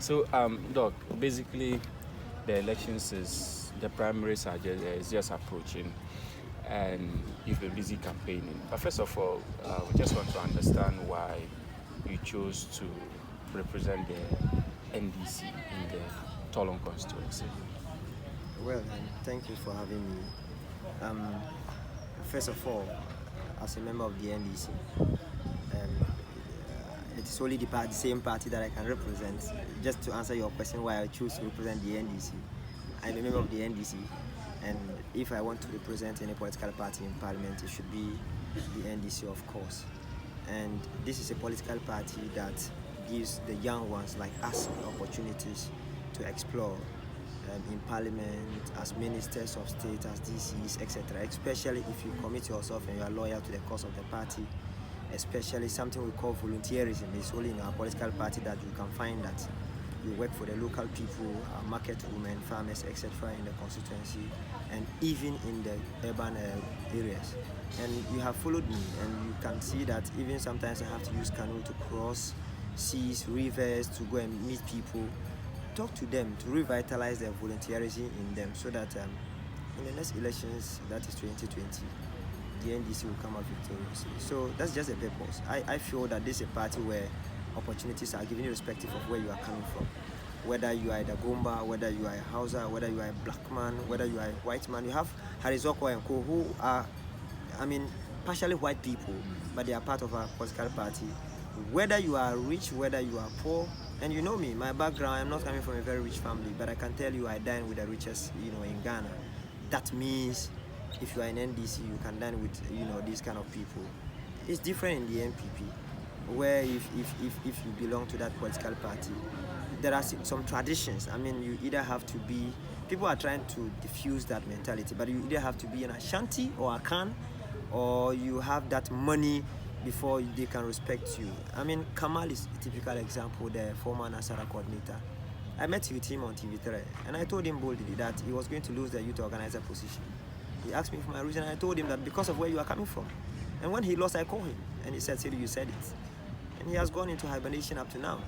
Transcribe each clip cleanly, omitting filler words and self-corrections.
So, Doc, basically, the the primaries is just approaching, and you've been busy campaigning. But first of all, we just want to understand why you chose to represent the NDC in the Tolon constituency. Well, thank you for having me. First of all, as a member of the NDC, it is only the same party that I can represent. Just to answer your question why I choose to represent the NDC, I'm a member of the NDC, and if I want to represent any political party in parliament, it should be the NDC, of course. And this is a political party that gives the young ones like us opportunities to explore in parliament, as ministers of state, as DCs, etc. Especially if you commit yourself and you are loyal to the cause of the party, especially something we call volunteerism. It's only in our political party that you can find that you work for the local people, market women, farmers, etc. in the constituency, and even in the urban areas. And you have followed me, and you can see that even sometimes I have to use canoe to cross seas, rivers, to go and meet people, talk to them, to revitalize the volunteerism in them, so that in the next elections, that is 2020, the NDC will come out victoriously. So that's just the purpose. I feel that this is a party where opportunities are given irrespective of where you are coming from. Whether you are a Dagomba, whether you are a Hausa, whether you are a black man, whether you are a white man. You have Harizoko and Co, who are, partially white people, but they are part of our political party. Whether you are rich, whether you are poor, and you know me, my background, I'm not coming from a very rich family, but I can tell you I dine with the richest, in Ghana. That means if you are in NDC, you can dine with, these kind of people. It's different in the NPP, where if you belong to that political party, there are some traditions. You either have to be, people are trying to diffuse that mentality, but you either have to be an Ashanti or a Khan, or you have that money before they can respect you. Kamal is a typical example, the former Nasara coordinator. I met with him on TV3, and I told him boldly that he was going to lose the youth organizer position. He asked me for my reason, and I told him that because of where you are coming from. And when he lost, I called him, and he said, Seidu, you said it. And he has gone into hibernation up to now.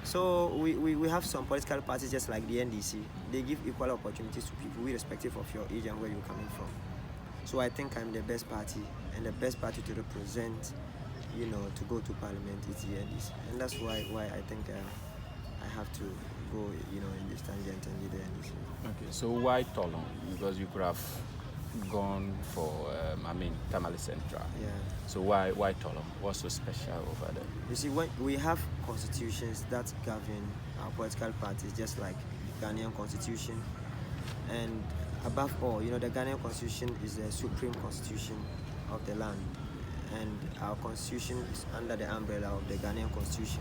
So we have some political parties just like the NDC. They give equal opportunities to people irrespective of your age and where you're coming from. So I think I'm the best party, and the best party to represent, to go to parliament is the NDC. And that's why I think I have to go, in this tangent and lead the NDC. Okay, so why Tolon? Because you could have gone for, Tamale Central. Yeah. So why Tolon? What's so special over there? You see, when we have constitutions that govern our political parties, just like Ghanaian constitution, and above all, the Ghanaian constitution is the supreme constitution of the land, and our constitution is under the umbrella of the Ghanaian constitution.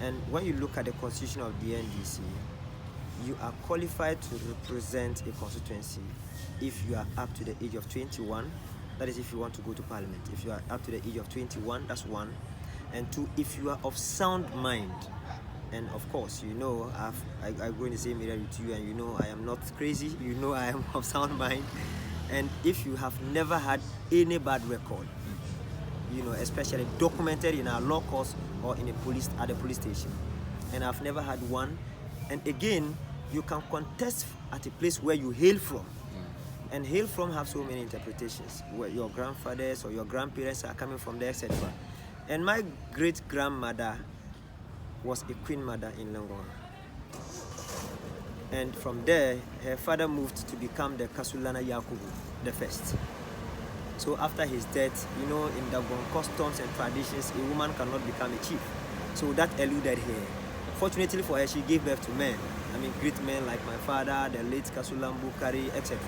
And when you look at the constitution of the NDC, you are qualified to represent a constituency if you are up to the age of 21. That is if you want to go to parliament. If you are up to the age of 21, that's one. And two, if you are of sound mind. And of course, I go in the same area with you, and I am not crazy. I am of sound mind. And if you have never had any bad record, especially documented in our law course or at the police station, and I've never had one. And again, you can contest at a place where you hail from. And hail from have so many interpretations, where your grandfathers or your grandparents are coming from there, etc. And my great-grandmother was a queen mother in Langon. And from there, her father moved to become the Kasulana Yakubu, the first. So after his death, in Dagon customs and traditions, a woman cannot become a chief. So that eluded her. Fortunately for her, she gave birth to men. Great men like my father, the late Kasulam Bukari, etc.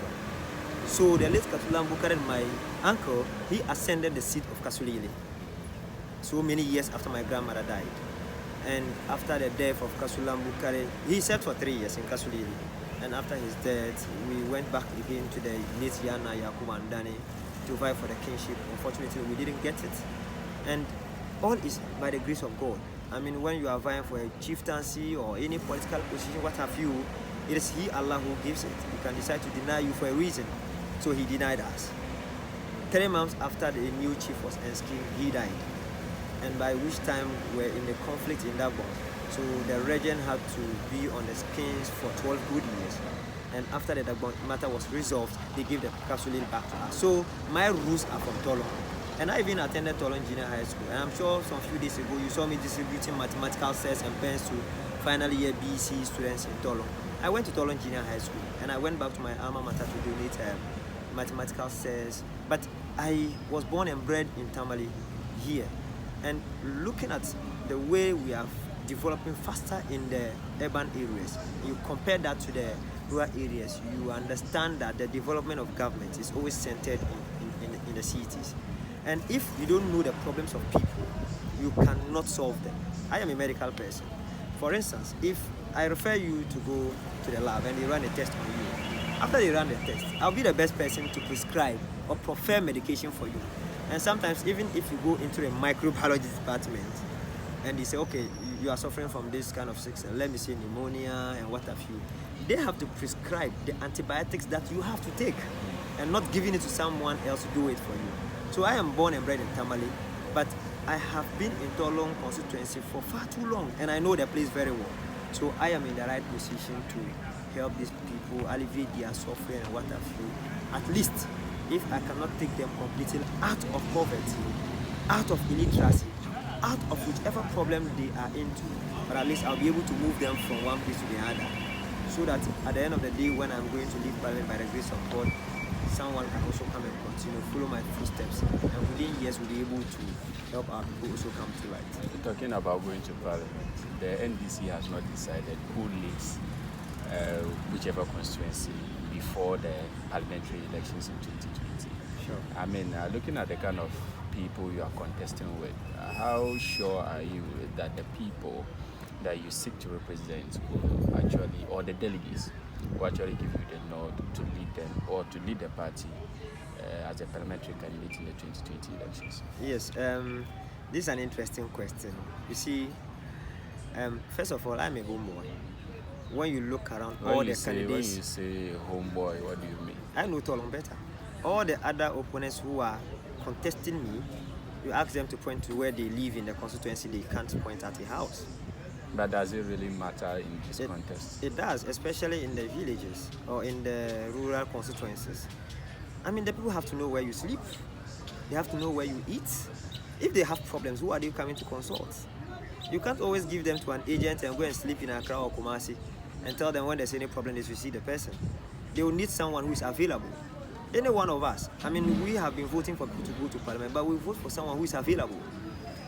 So the late Kasulam Bukari, my uncle, he ascended the seat of Kasulili so many years after my grandmother died. And after the death of Kasulam Bukari, he served for 3 years in Kasulili. And after his death, we went back again to the late Yana Yakubu and Dani to vie for the kingship. Unfortunately, we didn't get it. And all is by the grace of God. When you are vying for a chieftaincy or any political position, what have you, it is He, Allah, who gives it. He can decide to deny you for a reason. So He denied us. 3 months after the new chief was installed, he died. And by which time we're in the conflict in Dagon. So the regent had to be on the skins for 12 good years. And after the matter was resolved, they gave the capsule back to us. So my roots are from Tolong. And I even attended Tolong Junior High School. And I'm sure some few days ago you saw me distributing mathematical sets and pens to final year BC students in Tolong. I went to Tolong Junior High School and I went back to my alma mater to donate mathematical sets. But I was born and bred in Tamale here. And looking at the way we are developing faster in the urban areas, you compare that to the rural areas, you understand that the development of government is always centered in the cities. And if you don't know the problems of people, you cannot solve them. I am a medical person. For instance, if I refer you to go to the lab and they run a test on you, after they run the test, I'll be the best person to prescribe or prefer medication for you. And sometimes even if you go into a microbiology department and they say, okay, you are suffering from this kind of sickness, let me say pneumonia and what have you, they have to prescribe the antibiotics that you have to take and not giving it to someone else to do it for you. So I am born and bred in Tamale, but I have been in Tolong constituency for far too long and I know the place very well. So I am in the right position to help these people, alleviate their suffering and what have you. At least if I cannot take them completely out of poverty, out of illiteracy, out of whichever problem they are into, but at least I'll be able to move them from one place to the other, so that at the end of the day, when I'm going to leave Parliament by the grace of God, someone can also come and continue, follow my footsteps, and within years we'll be able to help our people also come to light. Talking about going to Parliament, the NDC has not decided who leads whichever constituency before the parliamentary elections in 2020. Sure. I mean, looking at the kind of people you are contesting with, how sure are you that the people that you seek to represent will actually, or the delegates, will actually give you the nod to lead them or to lead the party as a parliamentary candidate in the 2020 elections? Yes, this is an interesting question. You see, first of all, I'm a homeboy. When you look around all the candidates... When you say homeboy, what do you mean? I know Tolong better. All the other opponents who are contesting me, you ask them to point to where they live in the constituency, they can't point at a house. But does it really matter in this contest? It does, especially in the villages or in the rural constituencies. I mean, the people have to know where you sleep. They have to know where you eat. If they have problems, who are they coming to consult? You can't always give them to an agent and go and sleep in Accra or Kumasi and tell them when there's any problem, they should see the person. They will need someone who is available. Any one of us. I mean, we have been voting for people to go to Parliament, but we vote for someone who is available.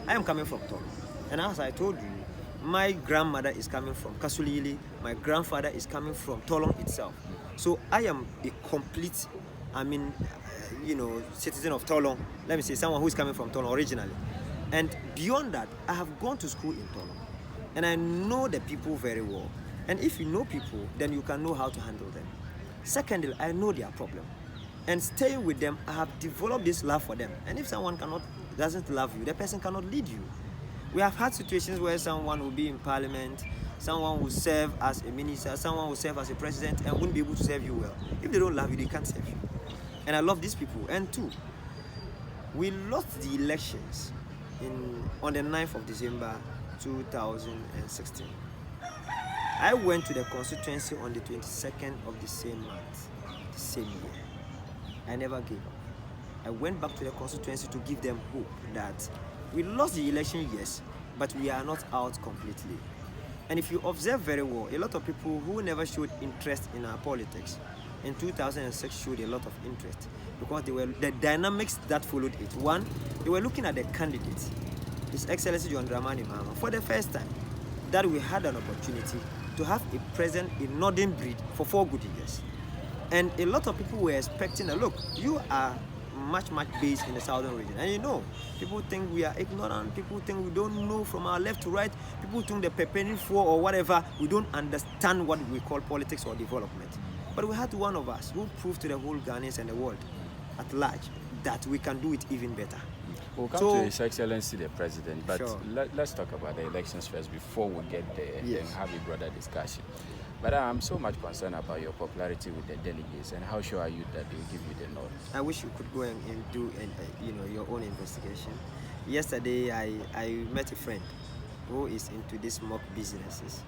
I am coming from Tolong. And as I told you, my grandmother is coming from Kasulili. My grandfather is coming from Tolong itself. So I am a complete, citizen of Tolong. Let me say, someone who is coming from Tolong originally. And beyond that, I have gone to school in Tolong. And I know the people very well. And if you know people, then you can know how to handle them. Secondly, I know their problem. And staying with them, I have developed this love for them. And if someone doesn't love you, the person cannot lead you. We have had situations where someone will be in Parliament, someone will serve as a minister, someone will serve as a president and won't be able to serve you well. If they don't love you, they can't serve you. And I love these people. And two, we lost the elections on the 9th of December 2016. I went to the constituency on the 22nd of the same month, the same year. I never gave up. I went back to the constituency to give them hope that we lost the election, yes, but we are not out completely. And if you observe very well, a lot of people who never showed interest in our politics in 2006 showed a lot of interest because the dynamics that followed it. One, they were looking at the candidates, His Excellency John Dramani Mahama, for the first time that we had an opportunity to have a president in northern breed for 4 good years. And a lot of people were expecting, look, you are much based in the southern region. And people think we are ignorant, people think we don't know from our left to right, people think the preparing for or whatever, we don't understand what we call politics or development. But we had one of us who proved to the whole Ghanaians and the world at large that we can do it even better. We'll come to His Excellency the President, but sure. Let's talk about the elections first before we get there yes. and have a broader discussion. But I'm so much concerned about your popularity with the delegates, and how sure are you that they will give you the nod? I wish you could go and do your own investigation. Yesterday, I met a friend who is into these mock businesses,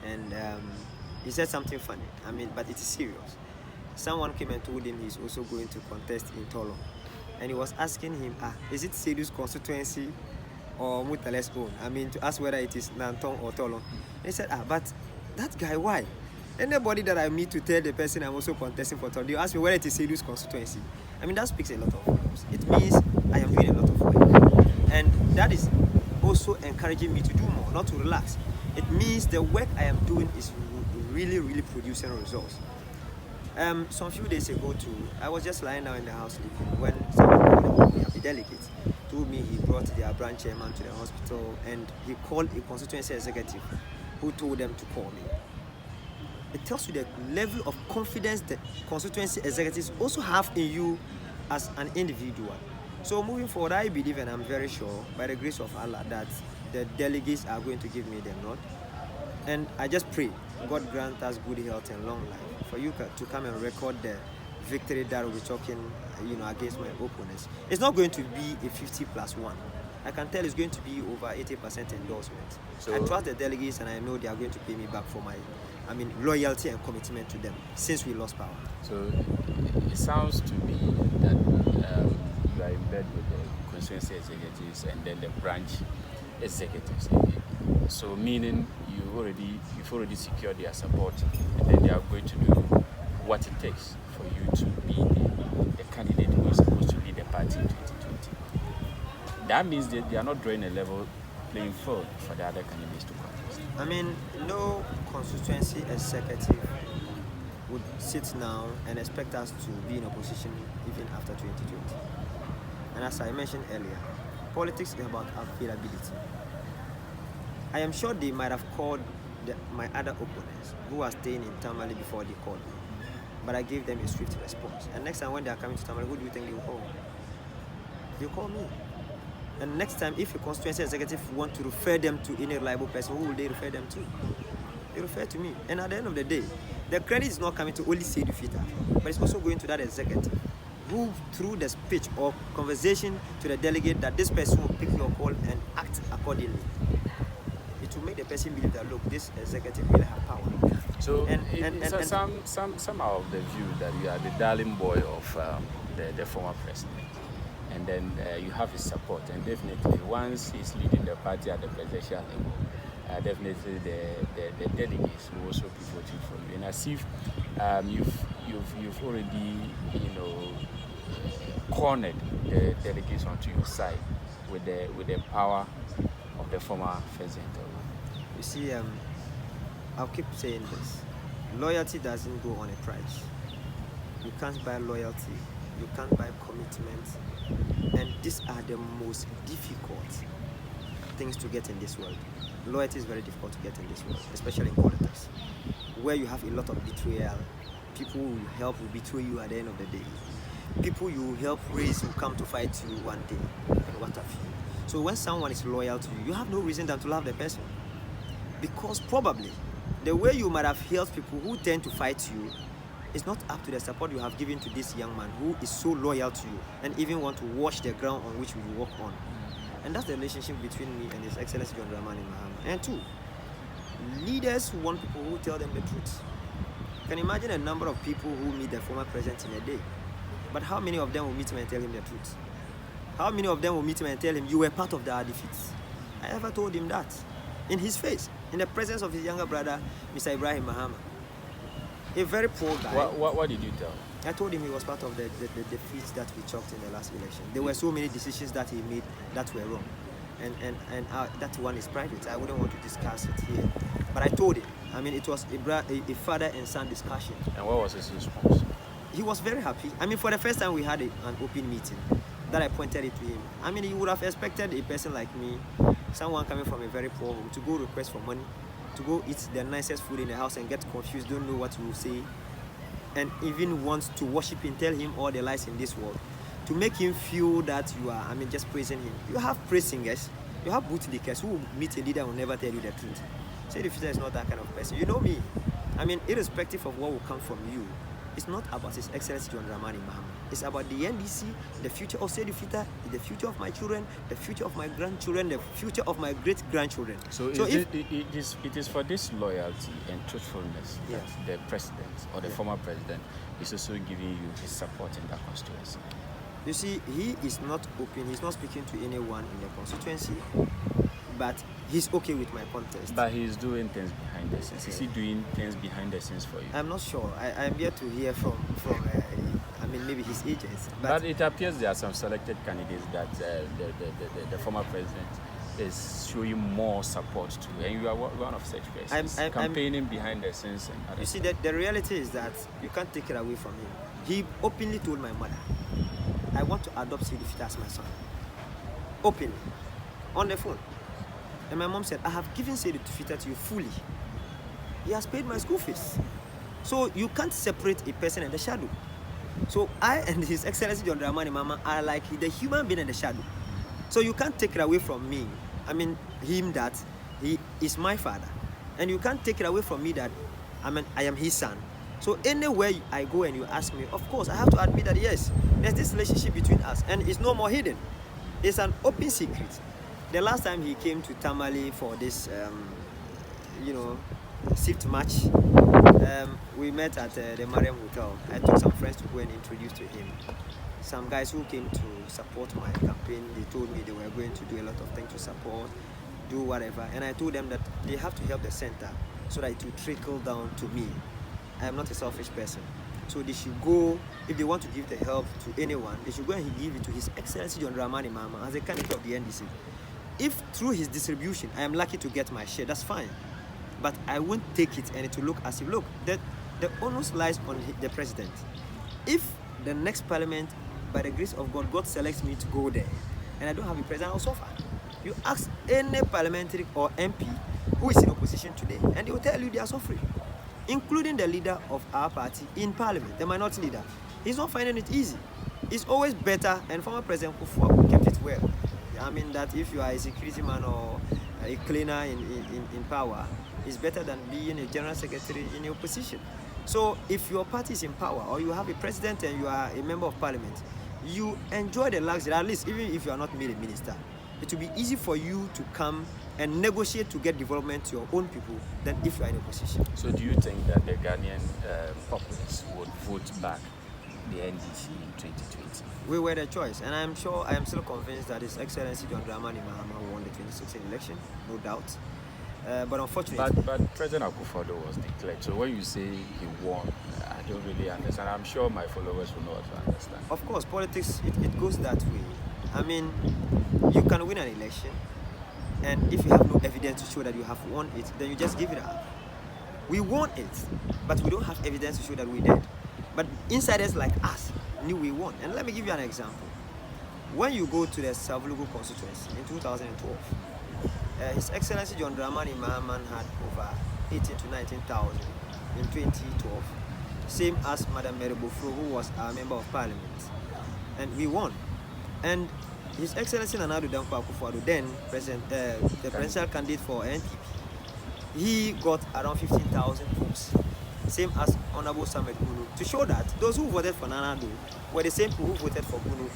and he said something funny. I mean, but it is serious. Someone came and told him he's also going to contest in Tolo, and he was asking him, is it Seidu's constituency or Mutale's own? I mean, to ask whether it is Nantong or Tolo. He said, but that guy, why? Anybody that I meet to tell the person I'm also contesting for Tolo, you ask me whether it is Seidu's constituency. I mean, that speaks a lot of volumes. It means I am doing a lot of work, and that is also encouraging me to do more, not to relax. It means the work I am doing is really, really producing results. Some few days ago too, I was just lying down in the house sleeping when someone, the delegate, told me he brought their branch chairman to the hospital and he called a constituency executive who told them to call me. It tells you the level of confidence that constituency executives also have in you as an individual. So moving forward, I believe and I'm very sure by the grace of Allah that the delegates are going to give me the nod. And I just pray God grant us good health and long life for you to come and record the victory that we'll be talking, against my opponents. It's not going to be a 50+1. I can tell it's going to be over 80% endorsement. So I trust the delegates and I know they are going to pay me back for my, loyalty and commitment to them since we lost power. So it sounds to me that you are in bed with the constituency executives and then the branch executives. So meaning you've already secured their support, and then they are going to do what it takes for you to be the candidate who is supposed to lead the party in 2020. That means that they are not drawing a level playing field for the other candidates to contest. I mean, no constituency executive would sit now and expect us to be in opposition even after 2020. And as I mentioned earlier, politics is about availability. I am sure they might have called my other opponents who are staying in Tamale before they called me. But I gave them a swift response. And next time when they are coming to Tamale, who do you think they will call? They call me. And next time, if a constituency executive want to refer them to any reliable person, who will they refer them to? They refer to me. And at the end of the day, the credit is not coming to only Seidu Fiter, but it's also going to that executive who, through the speech or conversation to the delegate, that this person will pick your call and act accordingly. It will make the person believe that, look, this executive really have power. So, some are of the view that you are the darling boy of the former president. And then you have his support, and definitely once he's leading the party at the presidential level, definitely the delegates will also be voting for you. And as if you've already cornered the delegates onto your side with the power of the former president. You see, I'll keep saying this: loyalty doesn't go on a price. You can't buy loyalty. You can't buy commitment, and these are the most difficult things to get in this world. Loyalty is very difficult to get in this world, especially in politics, where you have a lot of betrayal. People who will help will betray you at the end of the day. People you help raise will come to fight you one day, and what have you. So when someone is loyal to you, you have no reason than to love the person, because probably the way you might have helped people who tend to fight you, it's not up to the support you have given to this young man who is so loyal to you and even want to watch the ground on which we walk on. And that's the relationship between me and His Excellency John Dramani Mahama. And two, leaders want people who tell them the truth. You can imagine a number of people who meet the former president in a day. But how many of them will meet him and tell him the truth? How many of them will meet him and tell him, you were part of our defeats? I ever told him that in his face, in the presence of his younger brother, Mr. Ibrahim Mahama. A very poor guy. What did you tell? I told him he was part of the defeats that we chalked in the last election. There were so many decisions that he made that were wrong. And that one is private. I wouldn't want to discuss it here. But I told him. I mean, it was a father and son discussion. And what was his response? He was very happy. I mean, for the first time we had an open meeting that I pointed it to him. I mean, he would have expected a person like me, someone coming from a very poor home, to go request for money, to go eat the nicest food in the house and get confused, don't know what to say, and even want to worship him, tell him all the lies in this world, to make him feel that you are, just praising him. You have praise singers, you have bootlickers who will meet a leader and will never tell you the truth. Seidu Fiter is not that kind of person. You know me. Irrespective of what will come from you, it's not about His Excellency John Dramani Mahama. It's about the NDC, the future of Seidu Fiter, the future of my children, the future of my grandchildren, the future of my great-grandchildren. So it is for this loyalty and truthfulness that the president or the former president is also giving you his support in that constituency. You see, he is not open, he's not speaking to anyone in the constituency, but he's okay with my contest. But he's doing things behind the scenes. Is he doing things behind the scenes for you? I'm not sure. I'm yet to hear from maybe his agents. But it appears there are some selected candidates that the former president is showing more support to, and you are one of such persons. Campaigning behind the scenes. And you see, that the reality is that you can't take it away from him. He openly told my mother, I want to adopt Seidu Fiter as my son. Openly. On the phone. And my mom said, I have given Seidu Fiter to you fully. He has paid my school fees. So you can't separate a person in the shadow. So I and His Excellency John Dramani Mahama are like the human being in the shadow. So you can't take it away from me. Him that he is my father. And you can't take it away from me that I am his son. So anywhere I go and you ask me, of course, I have to admit that yes, there's this relationship between us and it's no more hidden. It's an open secret. The last time he came to Tamale for this, shift match, we met at the Mariam Hotel. I took some friends to go and introduce to him. Some guys who came to support my campaign, they told me they were going to do a lot of things to support, do whatever. And I told them that they have to help the center so that it will trickle down to me. I am not a selfish person. So they should go, if they want to give the help to anyone, they should go and give it to His Excellency John Dramani Mahama as a candidate of the NDC. If through his distribution I am lucky to get my share, that's fine. But I won't take it and it will look as if, look, the onus lies on the president. If the next parliament, by the grace of God, God selects me to go there, and I don't have a president, I'll suffer. You ask any parliamentary or MP who is in opposition today, and they will tell you they are suffering, including the leader of our party in parliament, the minority leader. He's not finding it easy. It's always better, and former President Kufuor kept it well. That if you are a security man or a cleaner in power, it's better than being a general secretary in the opposition. So if your party is in power or you have a president and you are a member of parliament, you enjoy the luxury, at least even if you are not made a minister. It will be easy for you to come and negotiate to get development to your own people than if you are in opposition. So do you think that the Ghanaian populace would vote back the NDC in 2020? We were the choice, and I am still convinced that His Excellency John Dramani Mahama won the 2016 election, no doubt. But unfortunately... But President Akufo-Addo was declared. So when you say he won, I don't really understand. I'm sure my followers will not understand. Of course, politics, it goes that way. You can win an election, and if you have no evidence to show that you have won it, then you just give it up. We won it, but we don't have evidence to show that we did. But insiders like us knew we won. And let me give you an example. When you go to the Savulugu constituency in 2012, His Excellency John Dramani Mahama had over 18 to 19,000 in 2012, same as Madam Mary Bofro, who was our member of parliament, and we won. And His Excellency Nana Addo Dankwa Akufo-Addo, then the presidential candidate for NPP, he got around 15,000 votes, same as Honorable Samuel Bunu, to show that those who voted for Nana Addo were the same people who voted for Bunu,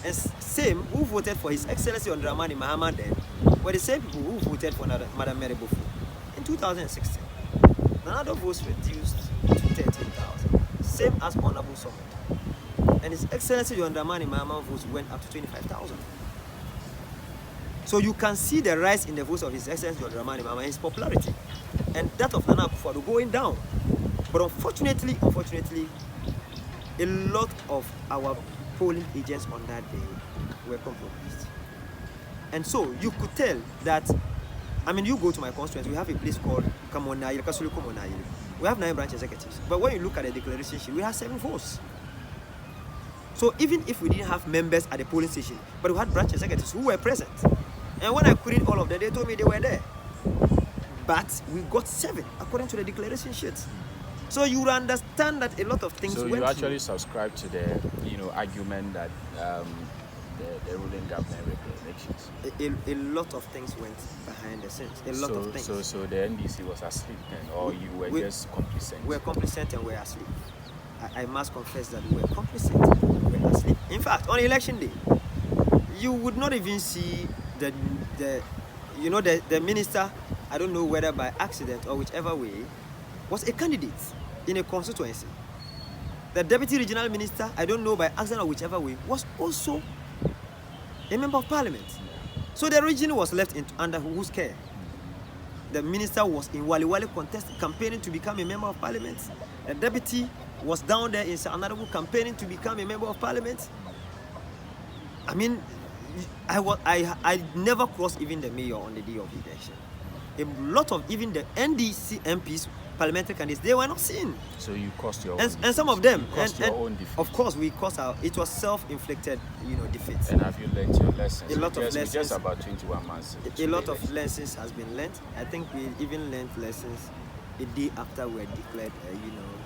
and same who voted for His Excellency John Dramani Mahama then were the same people who voted for Madam Mary Bofro. In 2016, Nana Addo votes reduced to 13,000, same as Honorable Samuel. And His Excellency John Dramani Mahama votes went up to 25,000. So you can see the rise in the votes of His Excellency John Dramani Mahama and his popularity, and that of Nana Akufo-Addo going down. But unfortunately, a lot of our polling agents on that day were compromised. And so you could tell that, you go to my constituency, we have a place called Kamonayil, Kasulu Kamonayil. We have 9 branch executives. But when you look at the declaration sheet, we have 7 votes. So even if we didn't have members at the polling station, but we had branch executives who were present. And when I queried all of them, they told me they were there. But we got 7 according to the declaration sheet. So you will understand that a lot of things went. So you actually subscribe to the argument that the ruling government rigged the elections. A lot of things went behind the scenes. A lot of things. So the NDC was asleep then, or you were just complacent? We were complacent and we were asleep. I must confess that we were complicit. We were asleep. In fact, on election day, you would not even see the minister, I don't know whether by accident or whichever way, was a candidate in a constituency. The deputy regional minister, I don't know by accident or whichever way, was also a member of parliament. So the region was left under whose care? The minister was in Wali Wali contest, campaigning to become a member of parliament. The deputy was down there in Sanadabu campaigning to become a member of parliament. I mean, I never crossed even the mayor on the day of the election. A lot of even the NDC MPs, parliamentary candidates, they were not seen. So you cost your own and defeat. Some of them, you cost your own defeat. Of course, we cost our. It was self-inflicted, defeats. And have you learned your lessons? A lot of lessons. Just about 21 months. A lot of lessons has been learned. I think we even learned lessons a day after we were declared,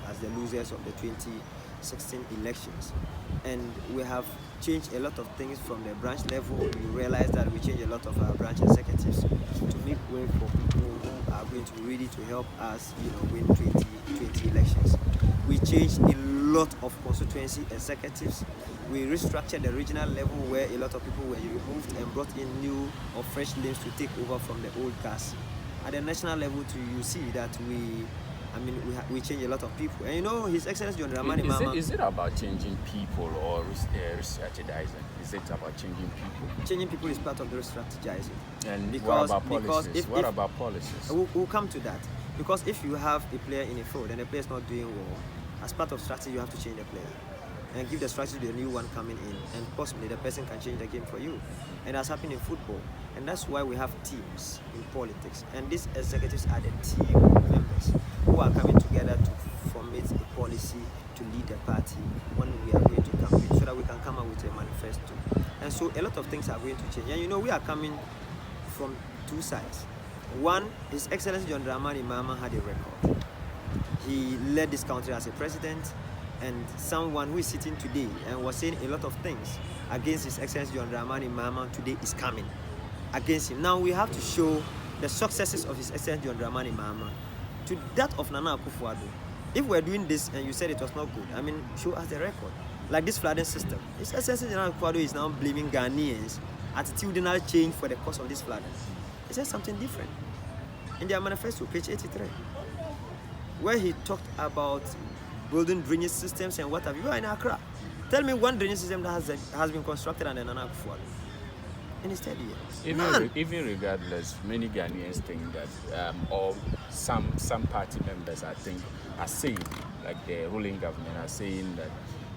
as the losers of the 2016 elections, and we have changed a lot of things from the branch level. We realized that we changed a lot of our branch executives to make way for people who are going to be ready to help us, win 2020 elections. We changed a lot of constituency executives. We restructured the regional level where a lot of people were removed and brought in new or fresh names to take over from the old cast. At the national level, you see that we change a lot of people. And His Excellency John Dramani Mahama. Is it about changing people or re-strategizing? Is it about changing people? Changing people is part of the re-strategizing. And what about policies? What about policies? We'll come to that. Because if you have a player in a field and the player is not doing well, as part of strategy, you have to change the player and give the strategy to the new one coming in, and possibly the person can change the game for you. And that's happened in football, and that's why we have teams in politics. And these executives are the team members who are coming together to formulate a policy to lead the party when we are going to campaign, so that we can come up with a manifesto. And so a lot of things are going to change. And we are coming from two sides. One, His Excellency John Dramani Mahama had a record. He led this country as a president, and someone who is sitting today and was saying a lot of things against His Excellency John Dramani Mahama today is coming against him. Now we have to show the successes of His Excellency John Dramani Mahama to that of Nana Akufo-Addo. If we're doing this and you said it was not good, show us the record. Like this flooding system. His Excellency Nana Akufo-Addo is now blaming Ghanaians attitudinal change for the cause of this flooding. He said something different in their manifesto, page 83, where he talked about building drainage systems and what have you. You are in Accra. Tell me one drainage system that has been constructed under Nana Akufo-Addo in his 30 years. Even regardless, many Ghanaians think that, or some party members, I think, are saying, like the ruling government, are saying that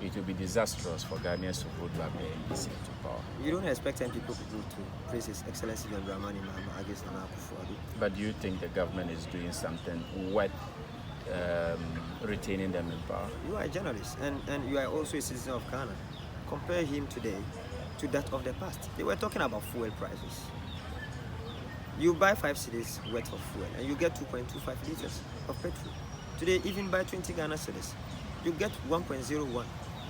it will be disastrous for Ghanaians to vote back the NDC to power. You don't expect 10 people to go to praise His Excellency John Dramani Mahama against Nana Akufo-Addo. But do you think the government is doing something worth retaining them in power? You are a journalist, and you are also a citizen of Ghana. Compare him today to that of the past. They were talking about fuel prices. You buy 5 cedis worth of fuel and you get 2.25 liters of petrol. Today, even buy 20 Ghana cedis, you get 1.01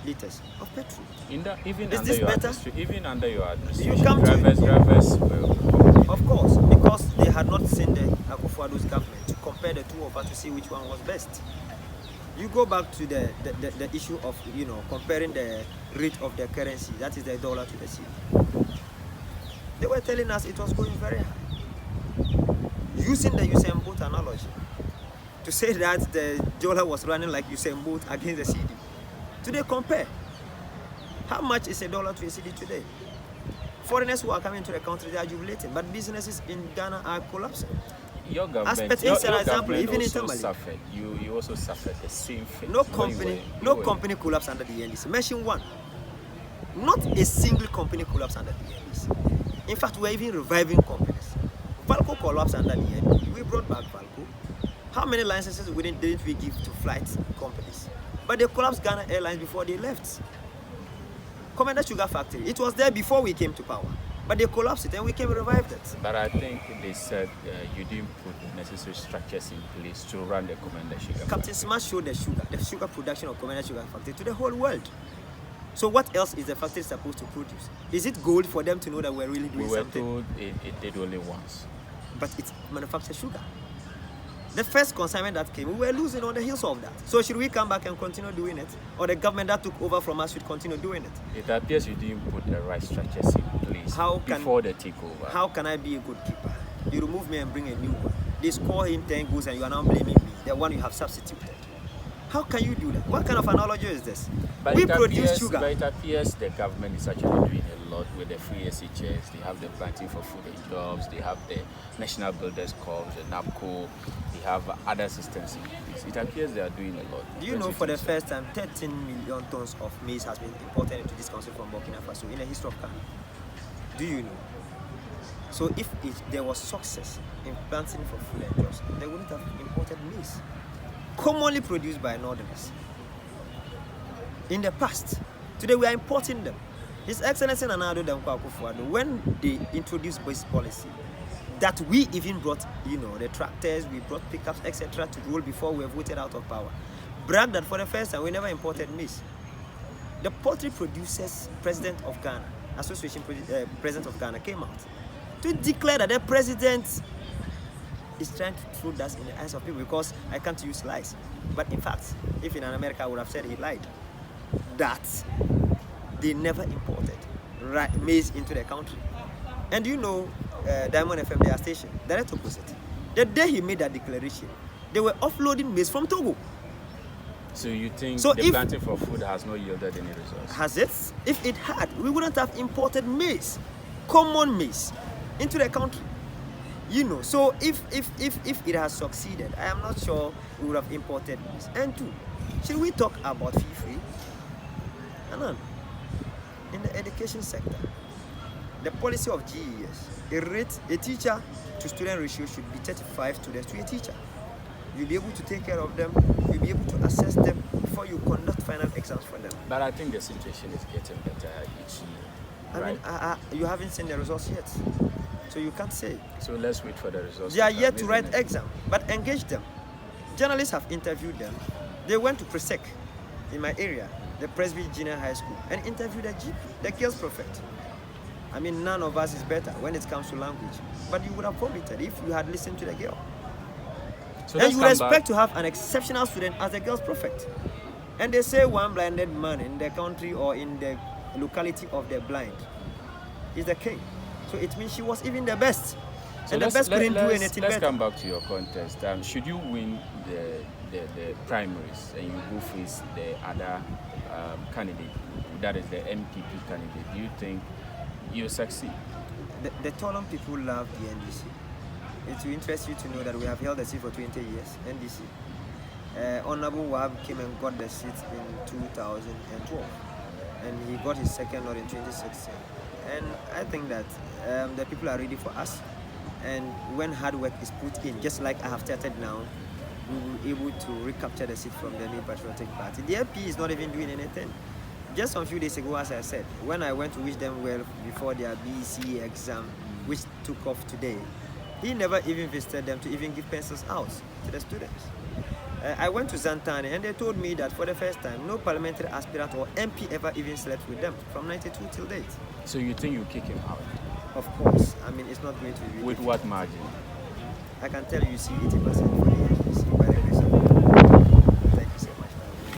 liters of petrol. Even under your administration, you come drivers will... Of course, because they had not seen the Akufo-Addo's government to compare the two of us to see which one was best. You go back to the issue of comparing the rate of the currency, that is the dollar to the cedi. They were telling us it was going very high, using the Usain Bolt analogy to say that the dollar was running like Usain Bolt against the cedi. Today, compare. How much is a dollar to a cedi today? Foreigners who are coming to the country, they are jubilating, but businesses in Ghana are collapsing. Your government, your government also suffered. You also suffered the same fate. No company collapsed under the NDC. Mention one. Not a single company collapsed under the NDC. In fact, we're even reviving companies. Valco collapsed under the NDC. We brought back Valco. How many licenses didn't we give to flight companies? But they collapsed Ghana Airlines before they left. Commander Sugar Factory, it was there before we came to power. But they collapsed it and we came and revived it. But I think they said you didn't put necessary structures in place to run the Commander Sugar Factory. Captain Smart showed the sugar production of Commander Sugar Factory to the whole world. So what else is the factory supposed to produce? Is it gold for them to know that we're really doing something? We were told it did only once. But it manufactures sugar. The first consignment that came, we were losing on the heels of that. So should we come back and continue doing it? Or the government that took over from us should continue doing it? It appears you didn't put the right structures in place before the takeover. How can I be a good keeper? You remove me and bring a new one. They score him 10 goals and you are now blaming me, the one you have substituted. How can you do that? What kind of analogy is this? But we produce sugar. But it appears the government is actually doing a lot with the free SHS. They have the planting for food and jobs. They have the National Builders Corps, the NAPCO. They have other systems in place. It appears they are doing a lot. Do you know for the first time 13 million tons of maize has been imported into this country from Burkina Faso in the history of Ghana? Do you know? So if there was success in planting for food and jobs, they wouldn't have imported maize, commonly produced by Northerners. In the past, today we are importing them. His Excellency Nana Addo Dankwa Akufo-Addo, when they introduced this policy, that we even brought, the tractors, we brought pickups, etc., to roll before we were voted out of power, bragged that for the first time we never imported maize. The Poultry Producers President of Ghana, Association President of Ghana, came out to declare that the president is trying to throw dust in the eyes of people because I can't use lies. But in fact, if in America I would have said he lied, that they never imported maize into the country. And Diamond FM, their station, direct opposite. The day he made that declaration, they were offloading maize from Togo. So you think the planting for food has not yielded any results? Has it? If it had, we wouldn't have imported maize, common maize, into the country. So if it has succeeded, I am not sure we would have imported maize. And two, should we talk about fee-free? Anan, in the education sector, the policy of GES, a teacher to student ratio should be 35 students to a teacher. You'll be able to take care of them, you'll be able to assess them before you conduct final exams for them. But I think the situation is getting better each year. Right? You haven't seen the results yet, so you can't say. So let's wait for the results. They are yet to write exam, but engage them. Journalists have interviewed them. They went to Presec in my area, the Presby Junior High School, and interviewed the GP, the girls prefect. None of us is better when it comes to language, but you would have vomited if you had listened to the girl. So and you would expect to have an exceptional student as the girls prefect. And they say one blinded man in the country or in the locality of the blind is the king. So it means she was even the best. So and the best couldn't do anything better. Let's come back to your contest. Should you win the primaries and you go face the other candidate, that is the MPP candidate, do you think you'll succeed? The Tolan people love the NDC. It will interest you to know that we have held the seat for 20 years, NDC. Honorable Wahab came and got the seat in 2012. And he got his second lot in 2016. And I think that the people are ready for us. And when hard work is put in, just like I have started now, we will be able to recapture the seat from the New Patriotic Party. The LP is not even doing anything. Just a few days ago, as I said, when I went to wish them well before their BC exam, which took off today, he never even visited them to even give pencils out to the students. I went to Zantane and they told me that for the first time, no parliamentary aspirant or MP ever even slept with them from 92 till date. So you think you kick him out? Of course. It's not going to be. With what margin? I can tell you see 80% for the NDC.